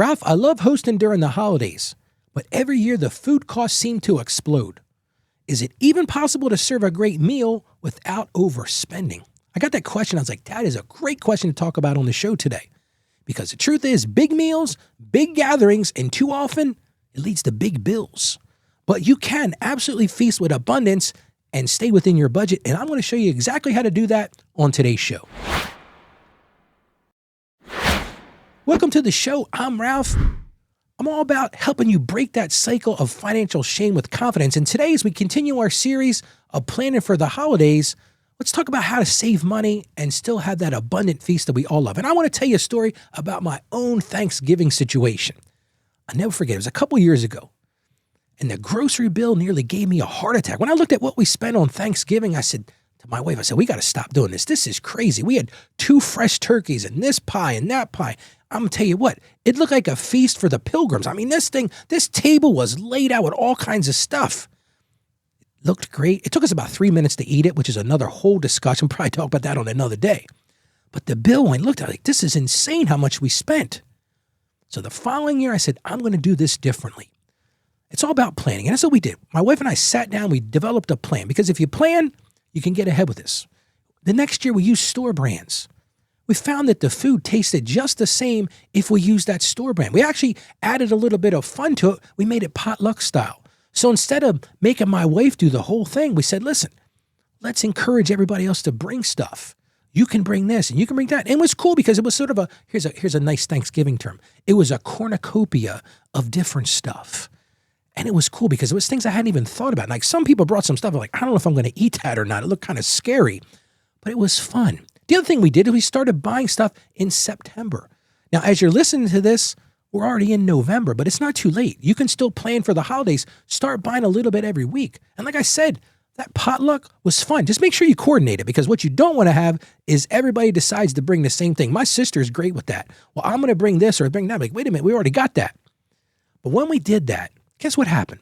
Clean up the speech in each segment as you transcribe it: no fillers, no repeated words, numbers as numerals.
Ralph, I love hosting during the holidays, but every year the food costs seem to explode. Is it even possible to serve a great meal without overspending? I got that question. I was like, that is a great question to talk about on the show today. Because the truth is, big meals, big gatherings, and too often, it leads to big bills. But you can absolutely feast with abundance and stay within your budget. And I'm going to show you exactly how to do that on today's show. Welcome to the show. I'm Ralph. I'm all about helping you break that cycle of financial shame with confidence. And today, as we continue our series of planning for the holidays, let's talk about how to save money and still have that abundant feast that we all love. And I want to tell you a story about my own Thanksgiving situation. I'll never forget. It was a couple years ago, and the grocery bill nearly gave me a heart attack. When I looked at what we spent on Thanksgiving, I said to my wife, we got to stop doing this. This is crazy. We had 2 fresh turkeys and this pie and that pie. I'm going to tell you what, it looked like a feast for the pilgrims. I mean, this table was laid out with all kinds of stuff. It looked great. It took us about 3 minutes to eat it, which is another whole discussion. We'll probably talk about that on another day. But the bill, when I looked at it, like, this is insane how much we spent. So the following year, I said, I'm going to do this differently. It's all about planning. And that's what we did. My wife and I sat down, we developed a plan. Because if you plan, you can get ahead with this. The next year, we used store brands. We found that the food tasted just the same if we used that store brand. We actually added a little bit of fun to it. We made it potluck-style. So instead of making my wife do the whole thing, we said, listen, let's encourage everybody else to bring stuff. You can bring this and you can bring that. And it was cool because it was sort of here's a nice Thanksgiving term. It was a cornucopia of different stuff. And it was cool because it was things I hadn't even thought about. Like some people brought some stuff, like, I don't know if I'm going to eat that or not. It looked kind of scary, but it was fun. The other thing we did is we started buying stuff in September. Now, as you're listening to this, we're already in November, but it's not too late. You can still plan for the holidays. Start buying a little bit every week. And like I said, that potluck was fun. Just make sure you coordinate it, because what you don't want to have is everybody decides to bring the same thing. My sister's great with that. Well, I'm going to bring this or bring that. Like, wait a minute, we already got that. But when we did that, guess what happened?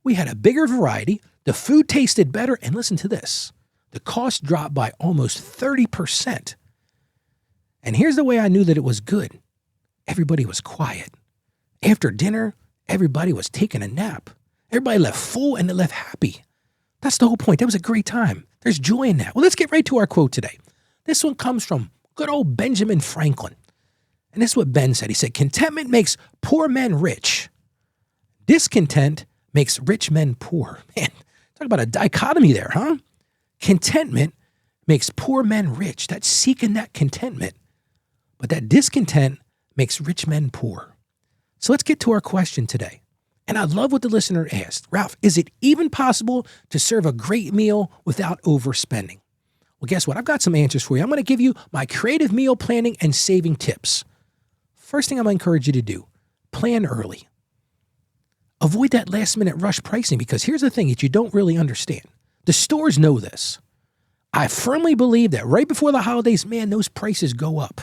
We had a bigger variety. The food tasted better. And listen to this. The cost dropped by almost 30%. And here's the way I knew that it was good. Everybody was quiet. After dinner, everybody was taking a nap. Everybody left full and they left happy. That's the whole point. That was a great time. There's joy in that. Well, let's get right to our quote today. This one comes from good old Benjamin Franklin. And this is what Ben said. He said, contentment makes poor men rich. Discontent makes rich men poor. Man, talk about a dichotomy there, huh? Contentment makes poor men rich. That's seeking that contentment. But that discontent makes rich men poor. So let's get to our question today. And I love what the listener asked. Ralph, is it even possible to serve a great meal without overspending? Well, guess what? I've got some answers for you. I'm going to give you my creative meal planning and saving tips. First thing I'm going to encourage you to do, plan early. Avoid that last minute rush pricing, because here's the thing that you don't really understand. The stores know this. I firmly believe that right before the holidays, man, those prices go up.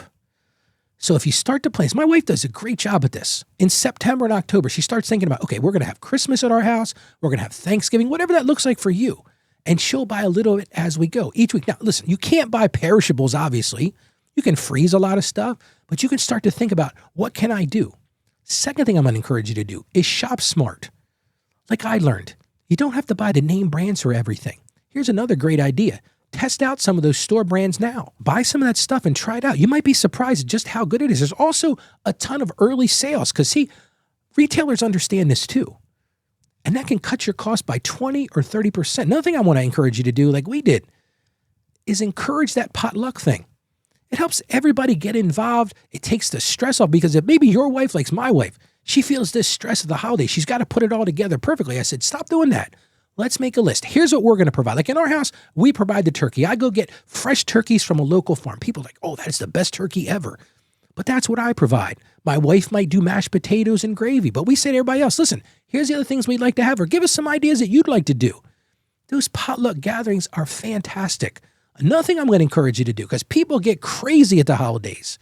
So if you start to plan, my wife does a great job at this. In September and October, she starts thinking about, okay, we're going to have Christmas at our house. We're going to have Thanksgiving, whatever that looks like for you. And she'll buy a little bit as we go each week. Now, listen, you can't buy perishables, obviously. You can freeze a lot of stuff, but you can start to think about, what can I do? Second thing I'm going to encourage you to do is shop smart. Like I learned, you don't have to buy the name brands for everything. Here's another great idea. Test out some of those store brands now. Buy some of that stuff and try it out. You might be surprised at just how good it is. There's also a ton of early sales because, see, retailers understand this too. And that can cut your cost by 20 or 30%. Another thing I want to encourage you to do, like we did, is encourage that potluck thing. It helps everybody get involved. It takes the stress off, because if maybe your wife likes my wife, she feels this stress of the holiday. She's got to put it all together perfectly. I said, stop doing that. Let's make a list. Here's what we're going to provide. Like in our house, we provide the turkey. I go get fresh turkeys from a local farm. People are like, oh, that is the best turkey ever. But that's what I provide. My wife might do mashed potatoes and gravy, but we say to everybody else, listen, here's the other things we'd like to have, or give us some ideas that you'd like to do. Those potluck gatherings are fantastic. Another thing I'm going to encourage you to do, because people get crazy at the holidays,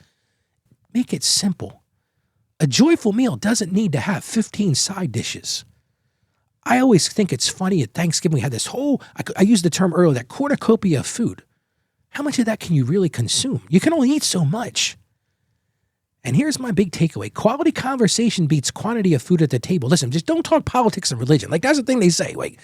make it simple. A joyful meal doesn't need to have 15 side dishes. I always think it's funny at Thanksgiving, we had this whole, I used the term earlier, that cornucopia of food. How much of that can you really consume? You can only eat so much. And here's my big takeaway. Quality conversation beats quantity of food at the table. Listen, just don't talk politics and religion. Like, that's the thing they say. Like,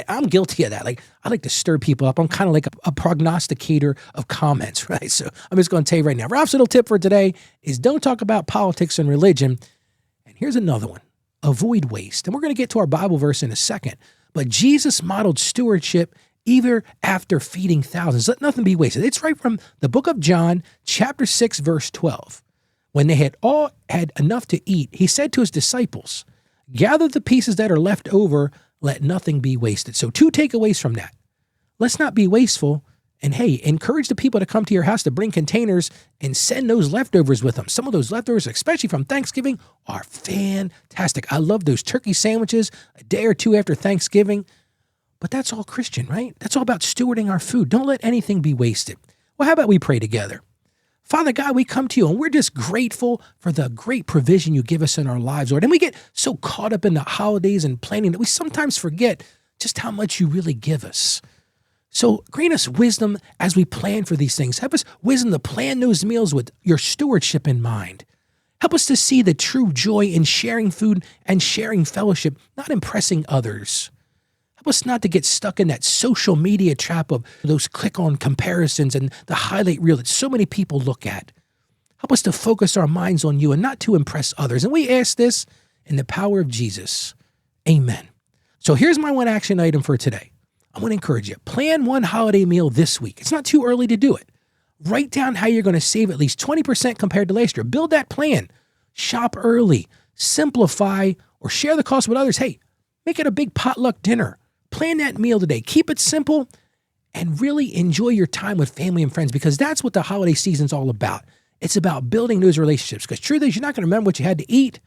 I'm guilty of that. Like, I like to stir people up. I'm kind of like a prognosticator of comments, right? So I'm just going to tell you right now. Ralph's little tip for today is don't talk about politics and religion. And here's another one. Avoid waste. And we're going to get to our Bible verse in a second. But Jesus modeled stewardship even after feeding thousands. Let nothing be wasted. It's right from the book of John, chapter 6, verse 12. When they had all had enough to eat, he said to his disciples, gather the pieces that are left over, let nothing be wasted. So 2 takeaways from that. Let's not be wasteful. And hey, encourage the people to come to your house to bring containers and send those leftovers with them. Some of those leftovers, especially from Thanksgiving, are fantastic. I love those turkey sandwiches a day or 2 after Thanksgiving. But that's all Christian, right? That's all about stewarding our food. Don't let anything be wasted. Well, how about we pray together? Father God, we come to you and we're just grateful for the great provision you give us in our lives, Lord. And we get so caught up in the holidays and planning that we sometimes forget just how much you really give us. So grant us wisdom as we plan for these things. Help us wisdom to plan those meals with your stewardship in mind. Help us to see the true joy in sharing food and sharing fellowship, not impressing others. Help us not to get stuck in that social media trap of those click-on comparisons and the highlight reel that so many people look at. Help us to focus our minds on you and not to impress others. And we ask this in the power of Jesus. Amen. So here's my one action item for today. I want to encourage you. Plan one holiday meal this week. It's not too early to do it. Write down how you're going to save at least 20% compared to last year. Build that plan. Shop early. Simplify or share the cost with others. Hey, make it a big potluck dinner. Plan that meal today. Keep it simple and really enjoy your time with family and friends because that's what the holiday season's all about. It's about building those relationships because truth is you're not going to remember what you had to eat,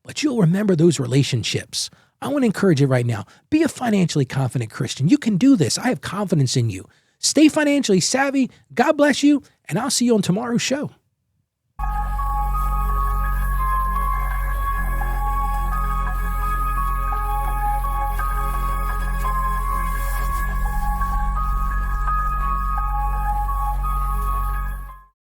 but you'll remember those relationships. I want to encourage you right now. Be a financially confident Christian. You can do this. I have confidence in you. Stay financially savvy. God bless you, and I'll see you on tomorrow's show.